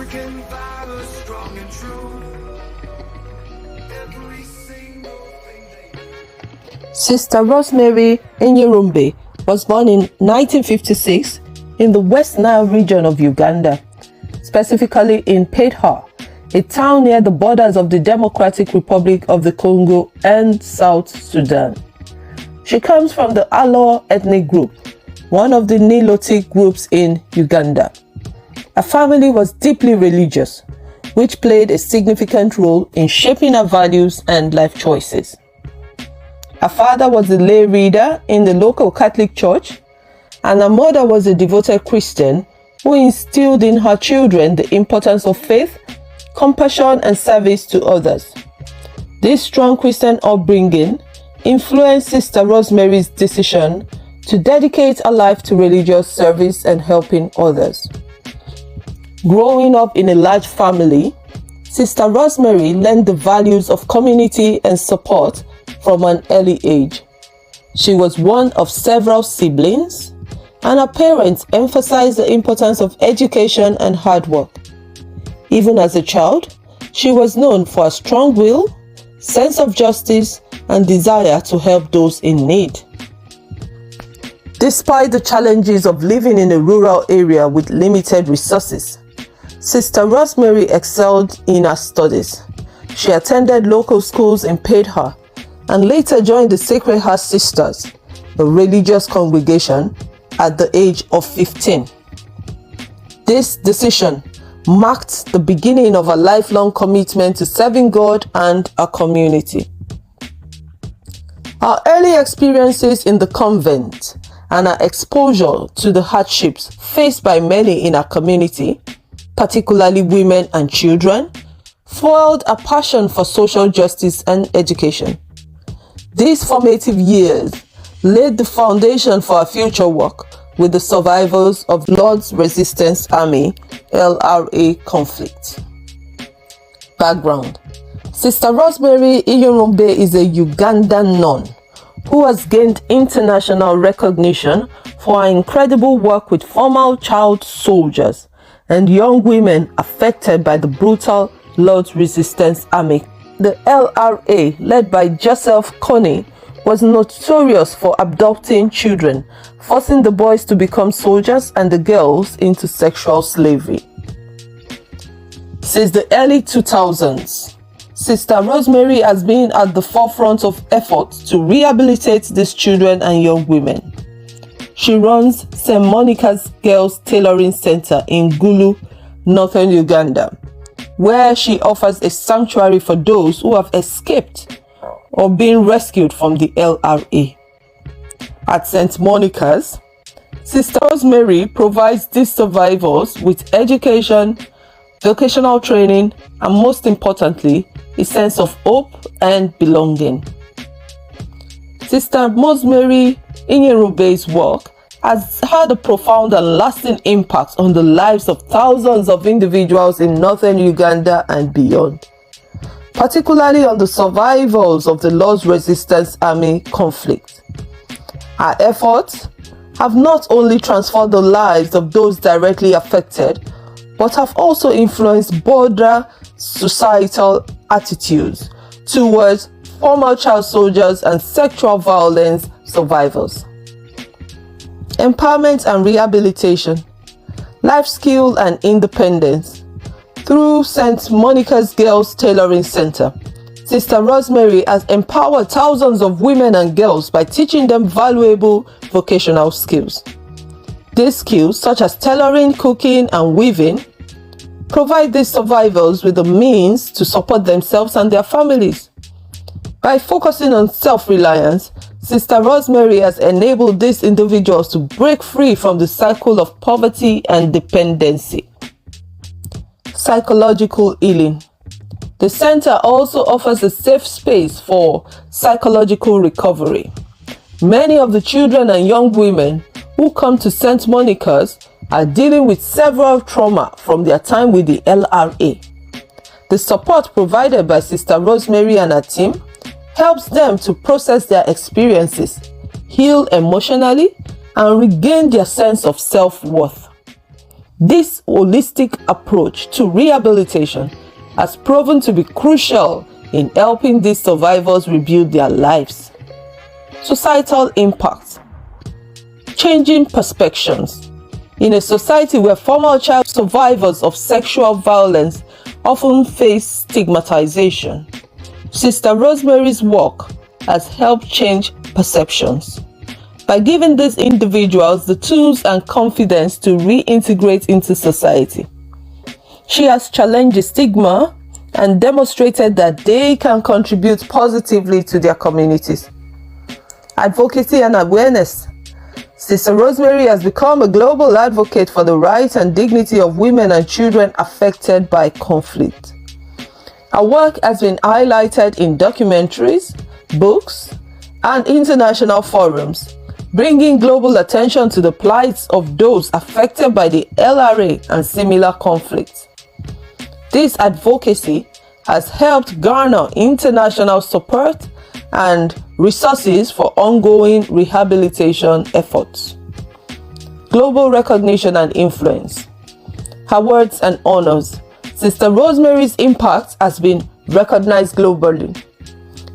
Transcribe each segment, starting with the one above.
African valor, strong and true. Every single thing they do. Sister Rosemary Nyirumbe was born in 1956 in the West Nile region of Uganda, specifically in Epitome, a town near the borders of the Democratic Republic of the Congo and South Sudan. She comes from the Alor ethnic group, one of the Nilotic groups in Uganda. Her family was deeply religious, which played a significant role in shaping her values and life choices. Her father was a lay reader in the local Catholic church, and her mother was a devoted Christian who instilled in her children the importance of faith, compassion, and service to others. This strong Christian upbringing influenced Sister Rosemary's decision to dedicate her life to religious service and helping others. Growing up in a large family, Sister Rosemary learned the values of community and support from an early age. She was one of several siblings, and her parents emphasized the importance of education and hard work. Even as a child, she was known for a strong will, sense of justice, and desire to help those in need. Despite the challenges of living in a rural area with limited resources, Sister Rosemary excelled in her studies. She attended local schools in Epitome and later joined the Sacred Heart Sisters, a religious congregation, at the age of 15. This decision marked the beginning of a lifelong commitment to serving God and our community. Our early experiences in the convent and our exposure to the hardships faced by many in our community, particularly women and children, fueled a passion for social justice and education. These formative years laid the foundation for our future work with the survivors of Lord's Resistance Army (LRA) conflict. Background: Sister Rosemary Nyirumbe is a Ugandan nun who has gained international recognition for her incredible work with former child soldiers and young women affected by the brutal Lord's Resistance Army. The LRA, led by Joseph Kony, was notorious for abducting children, forcing the boys to become soldiers and the girls into sexual slavery. Since the early 2000s, Sister Rosemary has been at the forefront of efforts to rehabilitate these children and young women. She runs St. Monica's Girls Tailoring Center in Gulu, northern Uganda, where she offers a sanctuary for those who have escaped or been rescued from the LRA. At St. Monica's, Sister Rosemary provides these survivors with education, vocational training, and most importantly, a sense of hope and belonging. Sister Rosemary Nyirumbe's work has had a profound and lasting impact on the lives of thousands of individuals in northern Uganda and beyond, particularly on the survivors of the Lord's Resistance Army conflict. Her efforts have not only transformed the lives of those directly affected, but have also influenced broader societal attitudes towards former child soldiers and sexual violence survivors. Empowerment and rehabilitation, life skill and independence. Through St. Monica's Girls Tailoring Center, Sister Rosemary has empowered thousands of women and girls by teaching them valuable vocational skills. These skills, such as tailoring, cooking, and weaving, provide these survivors with the means to support themselves and their families. By focusing on self-reliance, Sister Rosemary has enabled these individuals to break free from the cycle of poverty and dependency. Psychological healing. The center also offers a safe space for psychological recovery. Many of the children and young women who come to St. Monica's are dealing with several trauma from their time with the LRA. The support provided by Sister Rosemary and her team helps them to process their experiences, heal emotionally, and regain their sense of self-worth. This holistic approach to rehabilitation has proven to be crucial in helping these survivors rebuild their lives. Societal impact. Changing perceptions. In a society where former child survivors of sexual violence often face stigmatization, Sister Rosemary's work has helped change perceptions by giving these individuals the tools and confidence to reintegrate into society. She has challenged the stigma and demonstrated that they can contribute positively to their communities. Advocacy and awareness. Sister Rosemary has become a global advocate for the rights and dignity of women and children affected by conflict. Her work has been highlighted in documentaries, books, and international forums, bringing global attention to the plights of those affected by the LRA and similar conflicts. This advocacy has helped garner international support and resources for ongoing rehabilitation efforts. Global recognition and influence. Awards and honors. Sister Rosemary's impact has been recognized globally.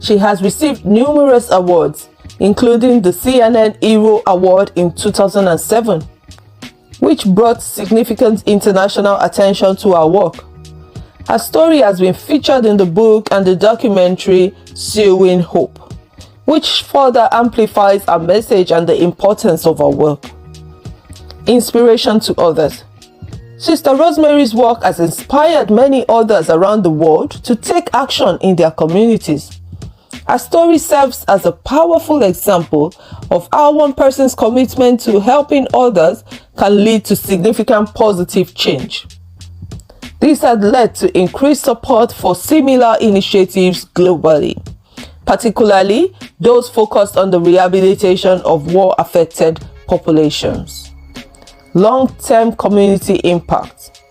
She has received numerous awards, including the CNN Hero Award in 2007, which brought significant international attention to her work. Her story has been featured in the book and the documentary Sowing Hope, which further amplifies her message and the importance of her work. Inspiration to others. Sister Rosemary's work has inspired many others around the world to take action in their communities. Her story serves as a powerful example of how one person's commitment to helping others can lead to significant positive change. This has led to increased support for similar initiatives globally, particularly those focused on the rehabilitation of war-affected populations. Long-term community impact.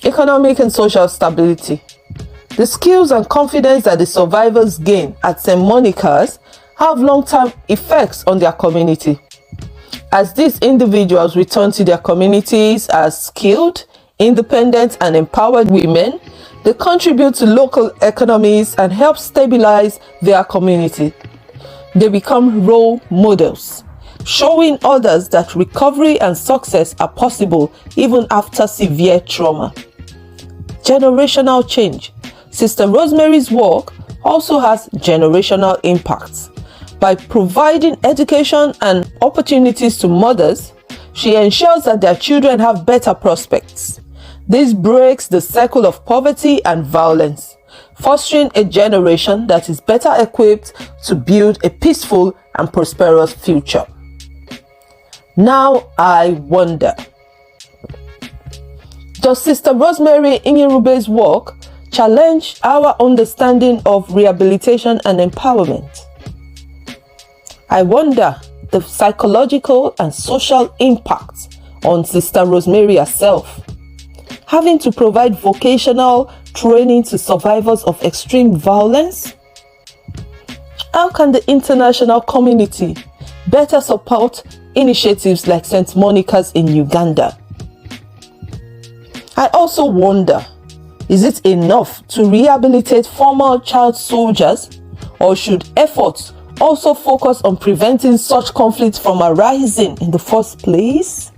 Economic and social stability. The skills and confidence that the survivors gain at St. Monica's have long-term effects on their community. As these individuals return to their communities as skilled, independent, and empowered women, they contribute to local economies and help stabilize their community. They become role models, showing others that recovery and success are possible even after severe trauma. Generational change. Sister Rosemary's work also has generational impacts. By providing education and opportunities to mothers, she ensures that their children have better prospects. This breaks the cycle of poverty and violence, fostering a generation that is better equipped to build a peaceful and prosperous future. Now I wonder, does Sister Rosemary Nyirumbe's work challenge our understanding of rehabilitation and empowerment? I wonder the psychological and social impact on Sister Rosemary herself. Having to provide vocational training to survivors of extreme violence? How can the international community better support initiatives like St. Monica's in Uganda? I also wonder, is it enough to rehabilitate former child soldiers, or should efforts also focus on preventing such conflicts from arising in the first place?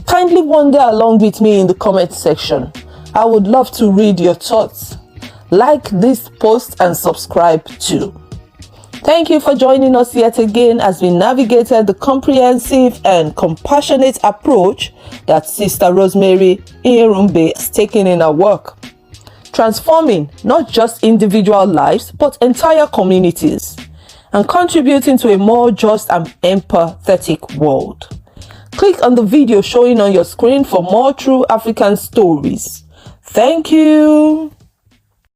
Kindly wander along with me in the comment section. I would love to read your thoughts. Like this post and subscribe too. Thank you for joining us yet again as we navigated the comprehensive and compassionate approach that Sister Rosemary Nyirumbe has taken in her work, transforming not just individual lives but entire communities and contributing to a more just and empathetic world. Click on the video showing on your screen for more true African stories. Thank you.